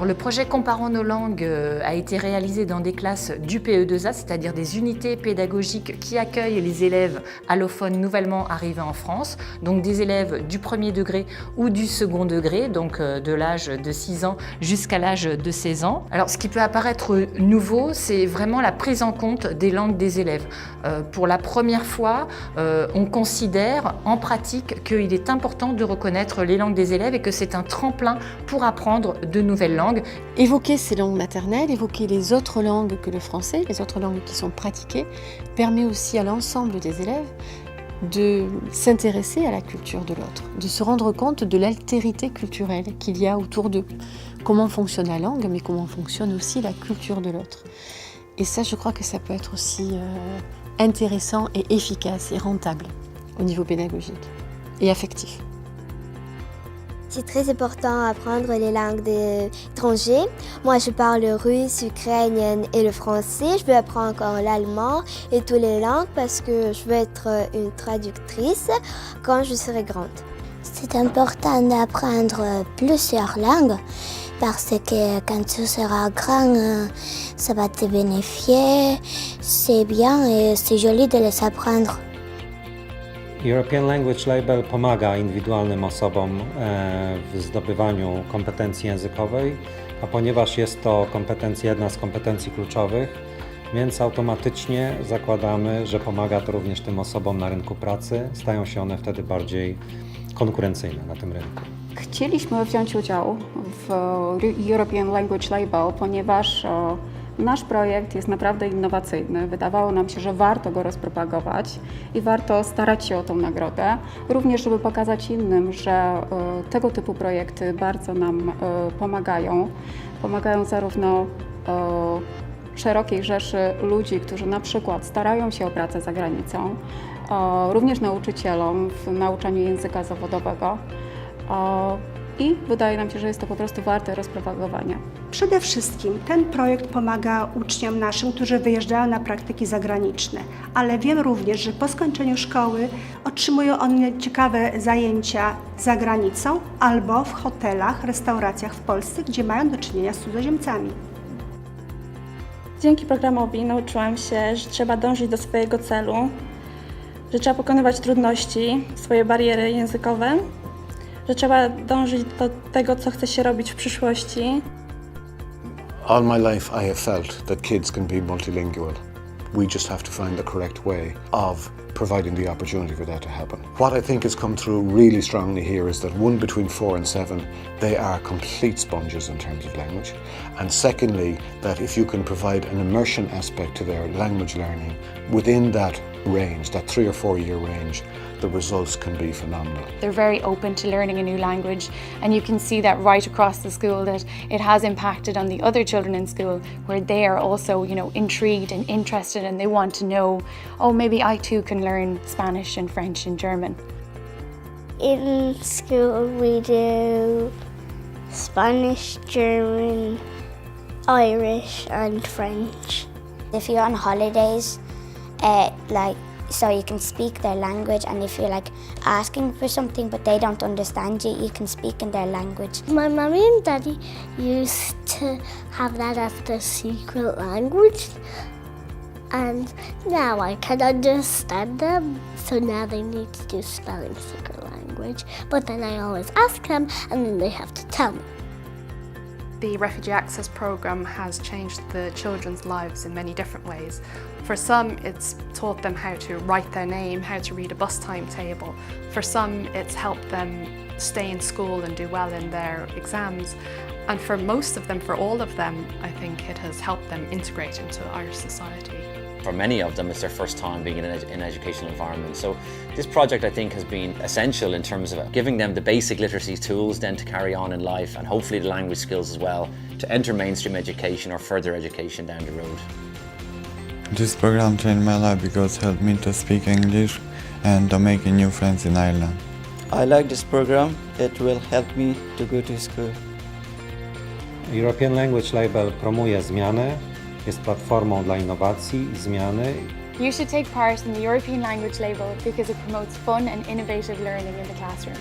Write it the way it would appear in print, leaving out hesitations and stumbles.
le projet Comparons nos langues a été réalisé dans des classes du PE2A, c'est-à-dire des unités pédagogiques qui accueillent les élèves allophones nouvellement arrivés en France, donc des élèves du premier degré ou du second degré, donc de l'âge de 6 ans jusqu'à l'âge de 16 ans. Alors ce qui peut apparaître nouveau, c'est vraiment la prise en compte des langues des élèves. Pour la première fois, on considère en pratique qu'il est important de reconnaître les langues des élèves et que c'est un tremplin pour apprendre de nouvelles langues. Évoquer ces langues maternelles, évoquer les autres langues que le français, les autres langues qui sont pratiquées, permet aussi à l'ensemble des élèves de s'intéresser à la culture de l'autre, de se rendre compte de l'altérité culturelle qu'il y a autour d'eux. Comment fonctionne la langue, mais comment fonctionne aussi la culture de l'autre. Et ça, je crois que ça peut être aussi intéressant et efficace et rentable au niveau pédagogique et affectif. C'est très important d'apprendre les langues étrangères. Moi, je parle le russe, l'ukrainien et le français. Je veux apprendre encore l'allemand et toutes les langues parce que je veux être une traductrice quand je serai grande. C'est important d'apprendre plusieurs langues parce que quand tu seras grand, ça va te bénéficier. C'est bien et c'est joli de les apprendre. European Language Label pomaga indywidualnym osobom w zdobywaniu kompetencji językowej, a ponieważ jest to jedna z kompetencji kluczowych, więc automatycznie zakładamy, że pomaga to również tym osobom na rynku pracy. Stają się one wtedy bardziej konkurencyjne na tym rynku. Chcieliśmy wziąć udział w European Language Label, ponieważ nasz projekt jest naprawdę innowacyjny. Wydawało nam się, że warto go rozpropagować i warto starać się o tą nagrodę. Również, żeby pokazać innym, że tego typu projekty bardzo nam pomagają. Pomagają zarówno szerokiej rzeszy ludzi, którzy na przykład starają się o pracę za granicą, również nauczycielom w nauczaniu języka zawodowego. I wydaje nam się, że jest to po prostu warte rozpropagowania. Przede wszystkim ten projekt pomaga uczniom naszym, którzy wyjeżdżają na praktyki zagraniczne, ale wiem również, że po skończeniu szkoły otrzymują one ciekawe zajęcia za granicą albo w hotelach, restauracjach w Polsce, gdzie mają do czynienia z cudzoziemcami. Dzięki programowi nauczyłam się, że trzeba dążyć do swojego celu, że trzeba pokonywać trudności, swoje bariery językowe, że trzeba dążyć do tego, co chce się robić w przyszłości. All my life I have felt that kids can be multilingual. We just have to find the correct way of providing the opportunity for that to happen. What I think has come through really strongly here is that between 4 and 7, they are complete sponges in terms of language. And secondly, that if you can provide an immersion aspect to their language learning within that range, that 3 or 4 year range, the results can be phenomenal. They're very open to learning a new language, and you can see that right across the school, that it has impacted on the other children in school, where they are also, intrigued and interested, and they want to know, oh, maybe I too can learn Spanish and French and German. In school we do Spanish, German, Irish and French. If you're on holidays, so you can speak their language, and if you're asking for something but they don't understand you, you can speak in their language. My mommy and daddy used to have that as their secret language, and now I can understand them. So now they need to do spelling secret language, but then I always ask them and then they have to tell me. The Refugee Access Programme has changed the children's lives in many different ways. For some, it's taught them how to write their name, how to read a bus timetable. For some, it's helped them stay in school and do well in their exams. And for most of them, for all of them, I think it has helped them integrate into Irish society. For many of them, it's their first time being in an educational environment. So this project, I think, has been essential in terms of giving them the basic literacy tools then to carry on in life, and hopefully the language skills as well to enter mainstream education or further education down the road. This program changed my life because it helped me to speak English and to make new friends in Ireland. I like this program. It will help me to go to school. European Language Label promuje zmianę, jest platformą dla innowacji i zmiany. You should take part in the European Language Label because it promotes fun and innovative learning in the classroom.